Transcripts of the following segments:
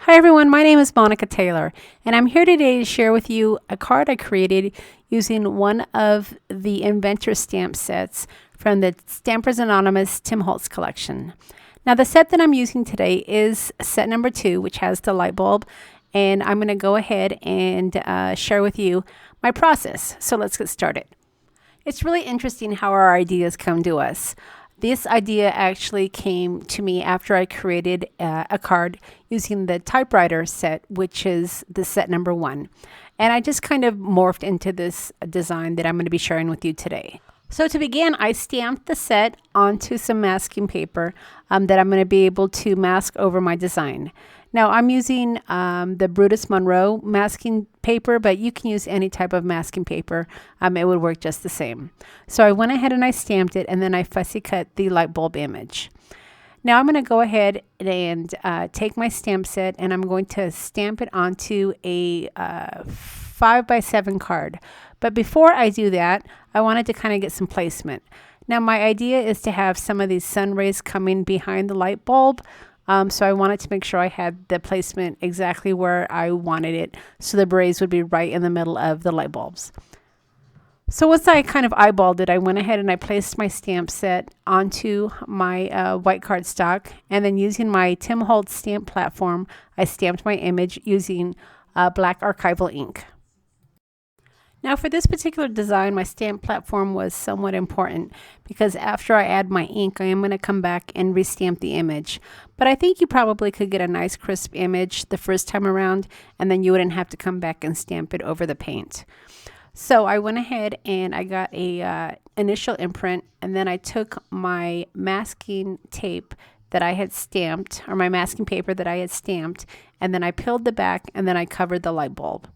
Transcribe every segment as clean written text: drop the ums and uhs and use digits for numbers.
Hi everyone, my name is Monica Taylor, and I'm here today to share with you a card I created using one of the Inventor stamp sets from the Stampers Anonymous Tim Holtz collection. Now the set that I'm using today is set number 2, which has the light bulb, and I'm going to go ahead and share with you my process. So let's get started. It's really interesting how our ideas come to us. This idea actually came to me after I created a card using the typewriter set, which is the set number 1. And I just kind of morphed into this design that I'm going to be sharing with you today. So to begin, I stamped the set onto some masking paper that I'm going to be able to mask over my design. Now I'm using the Brutus Monroe masking paper, but you can use any type of masking paper. It would work just the same. So I went ahead and I stamped it, and then I fussy cut the light bulb image. Now I'm going to go ahead and take my stamp set, and I'm going to stamp it onto a 5x7 card. But before I do that, I wanted to kind of get some placement. Now my idea is to have some of these sun rays coming behind the light bulb. So I wanted to make sure I had the placement exactly where I wanted it, so the rays would be right in the middle of the light bulbs. So once I kind of eyeballed it, I went ahead and I placed my stamp set onto my white cardstock, and then using my Tim Holtz stamp platform, I stamped my image using black Archival ink. Now for this particular design, my stamp platform was somewhat important because after I add my ink, I am going to come back and restamp the image. But I think you probably could get a nice crisp image the first time around, and then you wouldn't have to come back and stamp it over the paint. So I went ahead and I got a initial imprint, and then I took my masking tape that I had stamped, or my masking paper that I had stamped, and then I peeled the back, and then I covered the light bulb.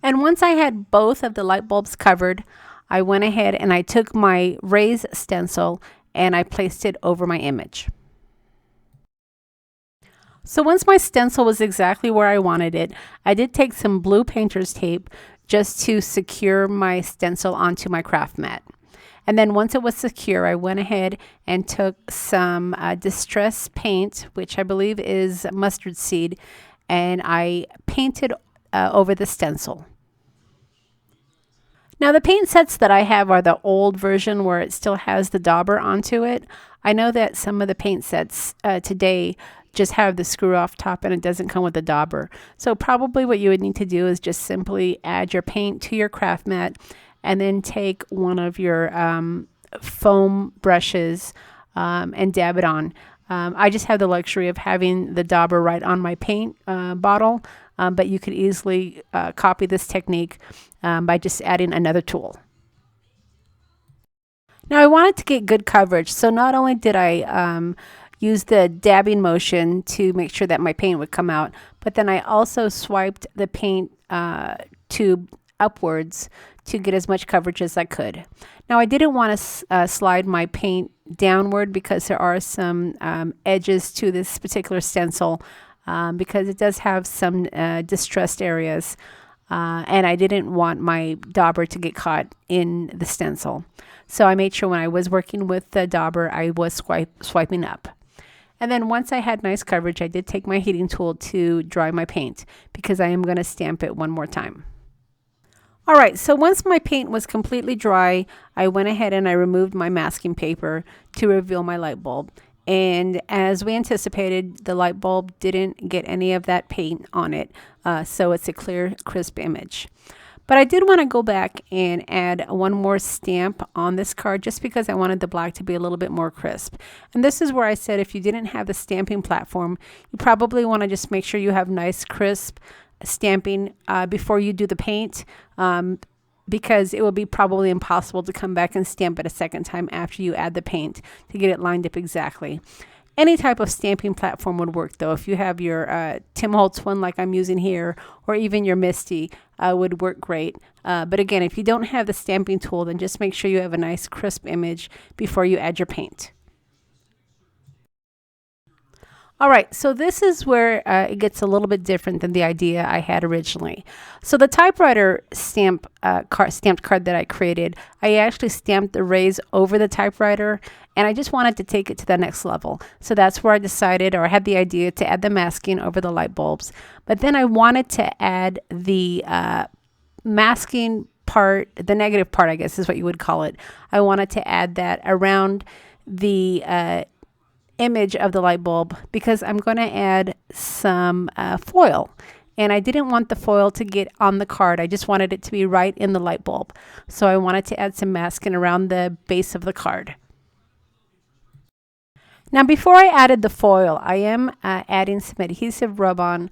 And once I had both of the light bulbs covered, I went ahead and I took my raise stencil and I placed it over my image. So once my stencil was exactly where I wanted it, I did take some blue painter's tape just to secure my stencil onto my craft mat. And then once it was secure, I went ahead and took some distress paint, which I believe is mustard seed, and I painted over the stencil. Now the paint sets that I have are the old version where it still has the dauber onto it. I know that some of the paint sets today just have the screw off top and it doesn't come with the dauber. So probably what you would need to do is just simply add your paint to your craft mat, and then take one of your foam brushes and dab it on. I just have the luxury of having the dauber right on my paint bottle, but you could easily copy this technique by just adding another tool. Now I wanted to get good coverage, so not only did I use the dabbing motion to make sure that my paint would come out, but then I also swiped the paint tube upwards to get as much coverage as I could. Now I didn't want to slide my paint downward because there are some edges to this particular stencil because it does have some distressed areas, and I didn't want my dauber to get caught in the stencil. So I made sure when I was working with the dauber, I was swiping up. And then once I had nice coverage, I did take my heating tool to dry my paint because I am going to stamp it one more time. Alright, so once my paint was completely dry, I went ahead and I removed my masking paper to reveal my light bulb. And as we anticipated, the light bulb didn't get any of that paint on it, so it's a clear, crisp image. But I did want to go back and add one more stamp on this card just because I wanted the black to be a little bit more crisp. And this is where I said if you didn't have the stamping platform, you probably want to just make sure you have nice, crisp stamping before you do the paint, because it will be probably impossible to come back and stamp it a second time after you add the paint to get it lined up exactly. Any type of stamping platform would work though. If you have your Tim Holtz one like I'm using here, or even your Misty, would work great. But again, if you don't have the stamping tool, then just make sure you have a nice crisp image before you add your paint. All right, so this is where it gets a little bit different than the idea I had originally. So the typewriter stamped card that I created, I actually stamped the rays over the typewriter, and I just wanted to take it to the next level. So that's where I decided, or I had the idea, to add the masking over the light bulbs. But then I wanted to add the masking part, the negative part, I guess is what you would call it. I wanted to add that around the image of the light bulb, because I'm going to add some foil, and I didn't want the foil to get on the card. I just wanted it to be right in the light bulb. So I wanted to add some masking around the base of the card. Now before I added the foil, I am adding some adhesive rub-on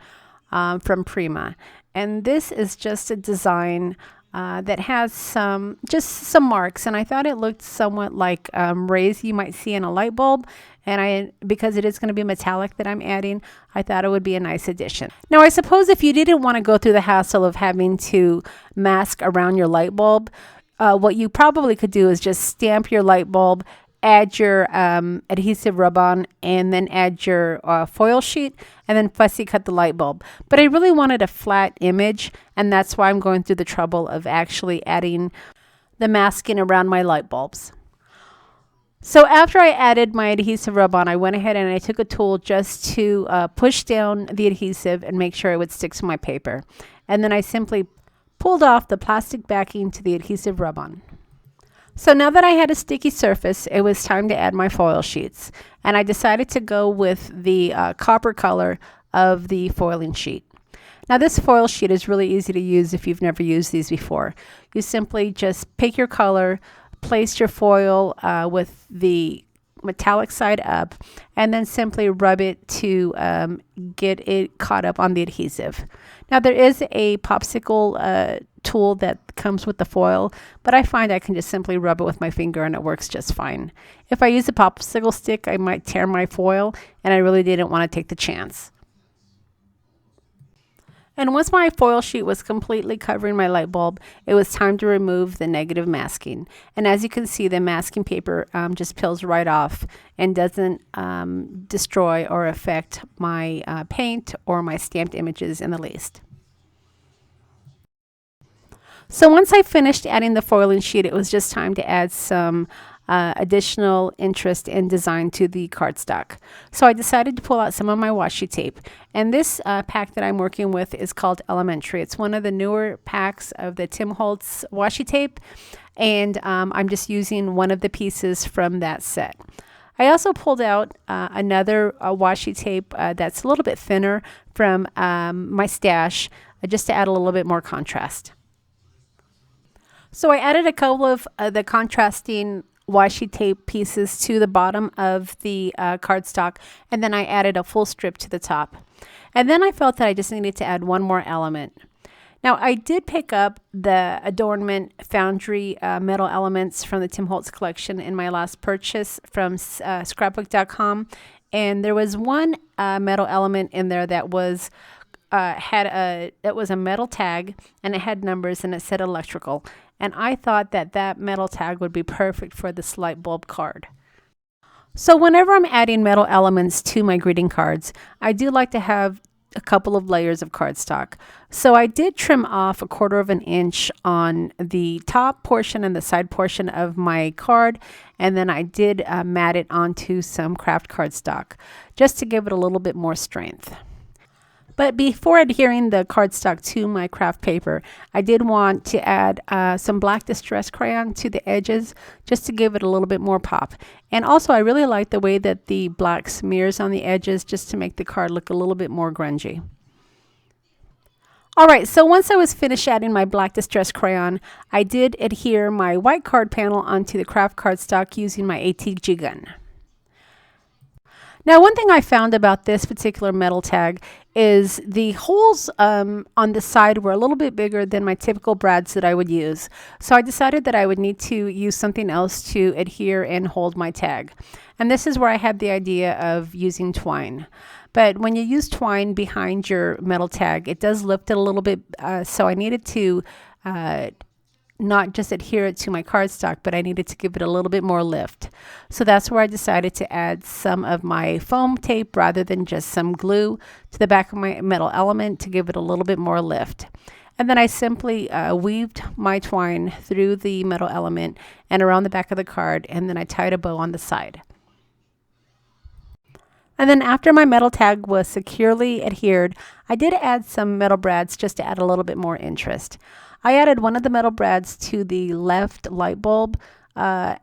from Prima, and this is just a design that has some marks, and I thought it looked somewhat like rays you might see in a light bulb, and because it is going to be metallic that I'm adding, I thought it would be a nice addition. Now I suppose if you didn't want to go through the hassle of having to mask around your light bulb, what you probably could do is just stamp your light bulb, add your adhesive rub-on, and then add your foil sheet, and then fussy cut the light bulb. But I really wanted a flat image, and that's why I'm going through the trouble of actually adding the masking around my light bulbs. So after I added my adhesive rub-on, I went ahead and I took a tool just to push down the adhesive and make sure it would stick to my paper. And then I simply pulled off the plastic backing to the adhesive rub-on. So now that I had a sticky surface, it was time to add my foil sheets. And I decided to go with the copper color of the foiling sheet. Now this foil sheet is really easy to use if you've never used these before. You simply just pick your color, place your foil with the metallic side up, and then simply rub it to get it caught up on the adhesive. Now there is a popsicle tool that comes with the foil, but I find I can just simply rub it with my finger and it works just fine. If I use a popsicle stick, I might tear my foil, and I really didn't want to take the chance. And once my foil sheet was completely covering my light bulb, it was time to remove the negative masking. And as you can see, the masking paper just peels right off and doesn't destroy or affect my paint or my stamped images in the least. So once I finished adding the foiling sheet, it was just time to add some additional interest and design to the cardstock. So I decided to pull out some of my washi tape, and this pack that I'm working with is called Elementary. It's one of the newer packs of the Tim Holtz washi tape, and I'm just using one of the pieces from that set. I also pulled out another washi tape that's a little bit thinner from my stash, just to add a little bit more contrast. So I added a couple of the contrasting washi tape pieces to the bottom of the cardstock, and then I added a full strip to the top. And then I felt that I just needed to add one more element. Now I did pick up the Adornment Foundry metal elements from the Tim Holtz collection in my last purchase from Scrapbook.com, and there was one metal element in there that was it was a metal tag, and it had numbers, and it said electrical. And I thought that that metal tag would be perfect for this light bulb card. So whenever I'm adding metal elements to my greeting cards, I do like to have a couple of layers of cardstock. So I did trim off 1/4 of an inch on the top portion and the side portion of my card, and then I did mat it onto some craft cardstock just to give it a little bit more strength. But before adhering the cardstock to my craft paper, I did want to add some black distress crayon to the edges just to give it a little bit more pop. And also I really like the way that the black smears on the edges just to make the card look a little bit more grungy. Alright, so once I was finished adding my black distress crayon, I did adhere my white card panel onto the craft cardstock using my ATG gun. Now, one thing I found about this particular metal tag is the holes on the side were a little bit bigger than my typical brads that I would use. So I decided that I would need to use something else to adhere and hold my tag. And this is where I had the idea of using twine. But when you use twine behind your metal tag, it does lift it a little bit. So I needed to not just adhere it to my cardstock, but I needed to give it a little bit more lift. So that's where I decided to add some of my foam tape rather than just some glue to the back of my metal element to give it a little bit more lift. And then I simply weaved my twine through the metal element and around the back of the card, and then I tied a bow on the side. And then after my metal tag was securely adhered, I did add some metal brads just to add a little bit more interest. I added one of the metal brads to the left light bulb on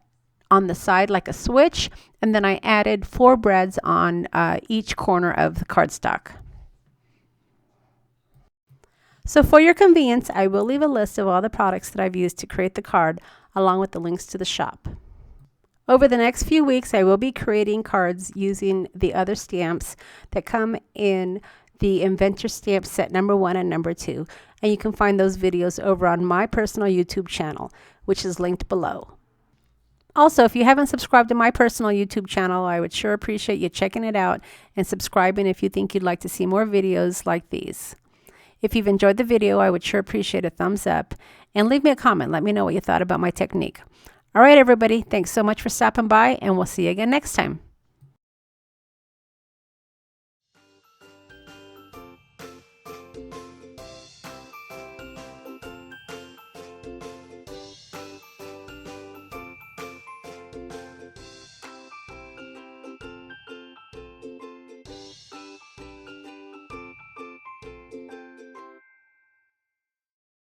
the side like a switch, and then I added 4 brads on each corner of the cardstock. So for your convenience, I will leave a list of all the products that I've used to create the card, along with the links to the shop. Over the next few weeks, I will be creating cards using the other stamps that come in the Inventor stamp set number 1 and number 2. And you can find those videos over on my personal YouTube channel, which is linked below. Also, if you haven't subscribed to my personal YouTube channel, I would sure appreciate you checking it out and subscribing if you think you'd like to see more videos like these. If you've enjoyed the video, I would sure appreciate a thumbs up, and leave me a comment. Let me know what you thought about my technique. All right, everybody, thanks so much for stopping by, and we'll see you again next time.